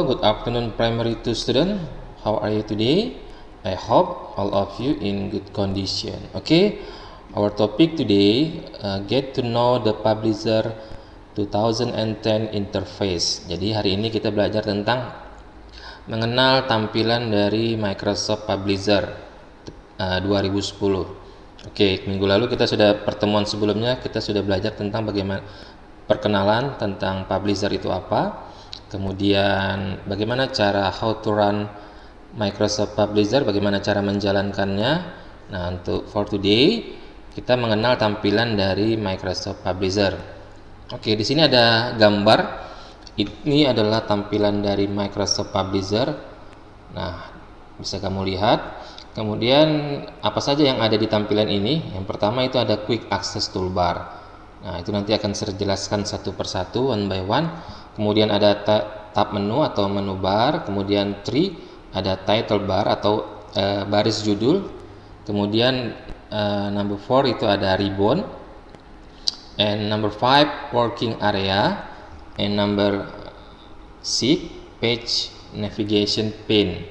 good afternoon primary 2 student. How are you today? I hope all of you in good condition. Okay, our topic today, get to know the Publisher 2010 interface. Jadi hari ini kita belajar tentang mengenal tampilan dari Microsoft Publisher 2010. Oke, minggu lalu kita sudah pertemuan sebelumnya kita sudah belajar tentang bagaimana perkenalan tentang Publisher itu apa. Kemudian bagaimana cara how to run Microsoft Publisher, bagaimana cara menjalankannya. Nah, untuk for today kita mengenal tampilan dari Microsoft Publisher. Oke, di sini ada gambar. Ini adalah tampilan dari Microsoft Publisher. Nah, bisa kamu lihat. Kemudian apa saja yang ada di tampilan ini? Yang pertama itu ada Quick Access Toolbar. Nah, itu nanti akan saya jelaskan satu persatu, one by one. Kemudian ada tab menu atau menu bar. Kemudian tree, ada title bar atau baris judul. Kemudian number 4 itu ada ribbon. And number 5 working area. And number 6 page navigation pane.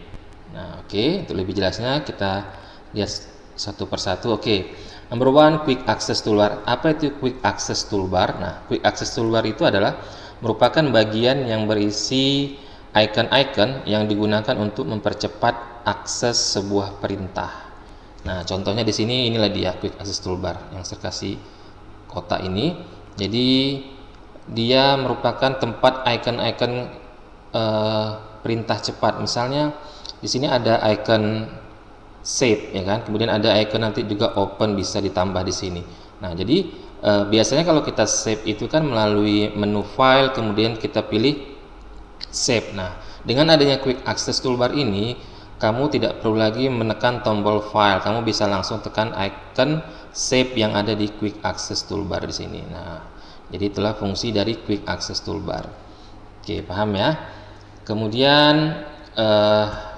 Nah, oke, untuk lebih jelasnya kita lihat satu persatu. Oke. Number 1 quick access toolbar. Apa itu quick access toolbar? Nah, quick access toolbar itu adalah merupakan bagian yang berisi icon-icon yang digunakan untuk mempercepat akses sebuah perintah. Nah, contohnya di sini inilah dia quick access toolbar yang saya kasih kotak ini. Jadi dia merupakan tempat icon-icon perintah cepat. Misalnya di sini ada icon save, ya kan? Kemudian ada icon nanti juga open bisa ditambah di sini. Nah, jadi biasanya kalau kita save itu kan melalui menu file, kemudian kita pilih save. Nah, dengan adanya quick access toolbar ini, kamu tidak perlu lagi menekan tombol file, kamu bisa langsung tekan icon save yang ada di quick access toolbar di sini. Nah, jadi itulah fungsi dari quick access toolbar. Oke, paham ya? Kemudian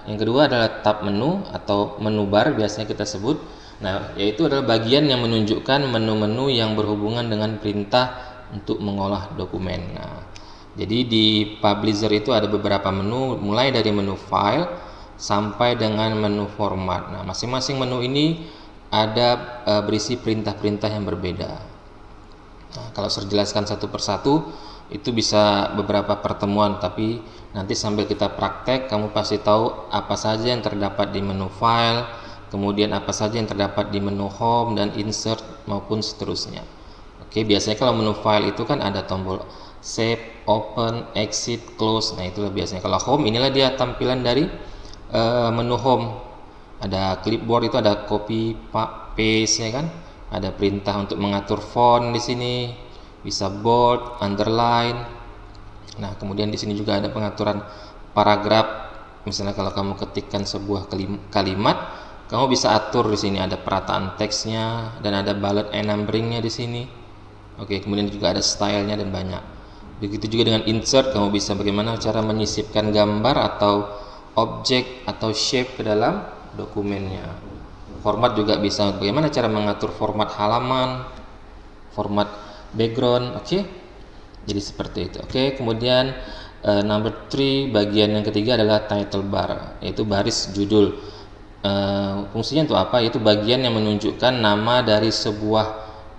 yang kedua adalah tab menu atau menu bar biasanya kita sebut. Nah, yaitu adalah bagian yang menunjukkan menu-menu yang berhubungan dengan perintah untuk mengolah dokumen. Nah, jadi di Publisher itu ada beberapa menu, mulai dari menu file sampai dengan menu format. Nah, masing-masing menu ini ada berisi perintah-perintah yang berbeda. Nah, kalau saya jelaskan satu persatu itu bisa beberapa pertemuan, tapi nanti sambil kita praktek kamu pasti tahu apa saja yang terdapat di menu file, kemudian apa saja yang terdapat di menu home dan insert maupun seterusnya. Oke, biasanya kalau menu file itu kan ada tombol save, open, exit, close. Nah, itulah biasanya. Kalau home, inilah dia tampilan dari menu home. Ada clipboard, itu ada copy paste, ya kan? Ada perintah untuk mengatur font di sini, bisa bold, underline. Nah, kemudian di sini juga ada pengaturan paragraf. Misalnya kalau kamu ketikkan sebuah kalimat, kamu bisa atur di sini, ada perataan teksnya dan ada bullet and numberingnya di sini. Oke, kemudian juga ada stylenya dan banyak. Begitu juga dengan insert, kamu bisa bagaimana cara menyisipkan gambar atau objek atau shape ke dalam dokumennya. Format juga bisa, bagaimana cara mengatur format halaman, format background. Oke, jadi seperti itu. Oke, kemudian number 3 bagian yang ketiga adalah title bar, yaitu baris judul. Fungsinya untuk apa? Yaitu bagian yang menunjukkan nama dari sebuah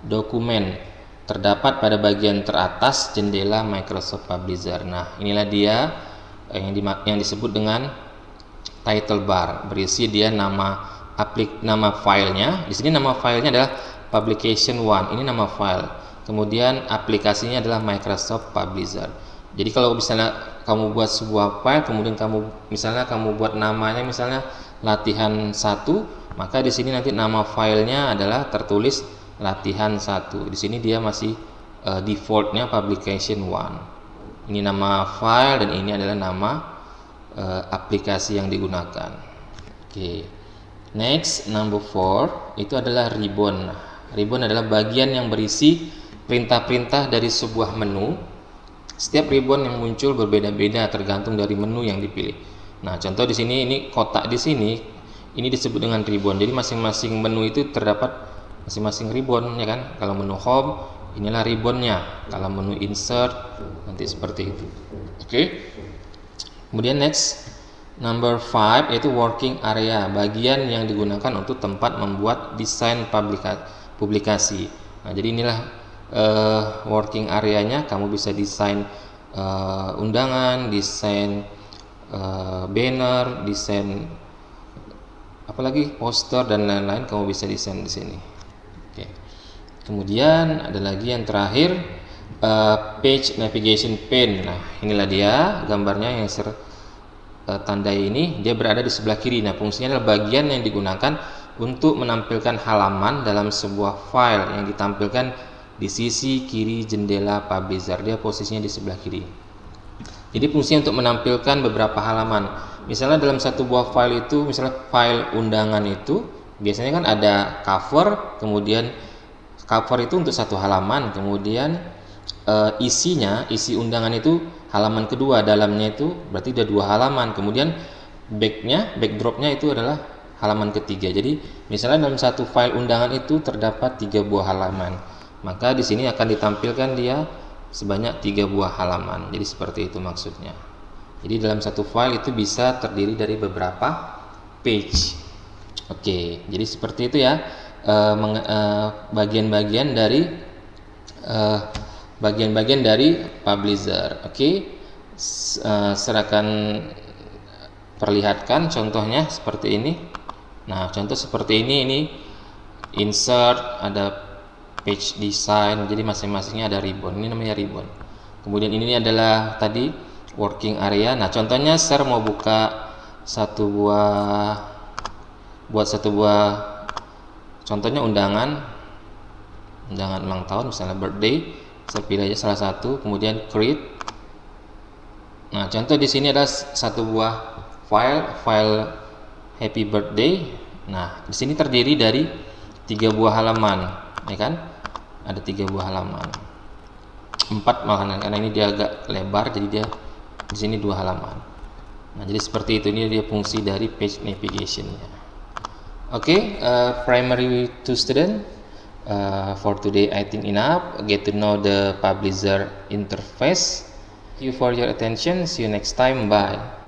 dokumen terdapat pada bagian teratas jendela Microsoft Publisher. Nah, inilah dia yang disebut dengan title bar. Berisi dia nama filenya. Di sini nama filenya adalah Publication 1. Ini nama file. Kemudian aplikasinya adalah Microsoft Publisher. Jadi kalau misalnya kamu buat sebuah file, kemudian kamu buat namanya misalnya latihan 1, maka di sini nanti nama filenya adalah tertulis latihan 1. Di sini dia masih defaultnya Publication 1. Ini nama file dan ini adalah nama aplikasi yang digunakan. Oke. Next, number 4 itu adalah ribbon. Ribbon adalah bagian yang berisi perintah-perintah dari sebuah menu. Setiap ribbon yang muncul berbeda-beda tergantung dari menu yang dipilih. Nah, contoh di sini, ini kotak di sini, ini disebut dengan ribbon. Jadi masing-masing menu itu terdapat masing-masing ribbon, ya kan? Kalau menu home, inilah ribbonnya. Kalau menu insert, nanti seperti itu. Oke. Kemudian next, number 5 yaitu working area, bagian yang digunakan untuk tempat membuat desain publikasi. Nah, jadi inilah working areanya. Kamu bisa desain undangan, desain banner, desain apalagi poster dan lain-lain, kamu bisa desain di sini. Oke. Kemudian ada lagi yang terakhir, page navigation pane. Nah, inilah dia gambarnya yang tandai ini, dia berada di sebelah kiri. Nah, fungsinya adalah bagian yang digunakan untuk menampilkan halaman dalam sebuah file yang ditampilkan di sisi kiri jendela Publisher. Dia posisinya di sebelah kiri. Jadi fungsinya untuk menampilkan beberapa halaman. Misalnya dalam satu buah file itu, misalnya file undangan itu, biasanya kan ada cover, kemudian cover itu untuk satu halaman, kemudian isi undangan itu halaman kedua, dalamnya itu berarti ada 2 halaman, kemudian backdropnya itu adalah halaman ketiga. Jadi misalnya dalam satu file undangan itu terdapat 3 buah halaman, maka di sini akan ditampilkan dia sebanyak 3 buah halaman. Jadi seperti itu maksudnya. Jadi dalam satu file itu bisa terdiri dari beberapa page. Oke, jadi seperti itu ya, bagian-bagian dari Publisher. Oke, serahkan perlihatkan contohnya seperti ini. Nah, contoh seperti ini insert, ada page design, jadi masing-masingnya ada ribbon. Ini namanya ribbon. Kemudian ini adalah tadi working area. Nah, contohnya share mau buka satu buah contohnya undangan ulang tahun, misalnya birthday. Saya pilih aja salah satu, kemudian create. Nah, contoh di sini ada satu buah file happy birthday. Nah, di sini terdiri dari 3 buah halaman, ya kan? Ada 3 buah halaman, 4 malahan, karena ini dia agak lebar, jadi dia di sini 2 halaman. Nah, jadi seperti itu. Ini dia fungsi dari page navigation-nya. Oke, primary to student. For today I think enough. Get to know the Publisher interface. Thank you for your attention. See you next time. Bye.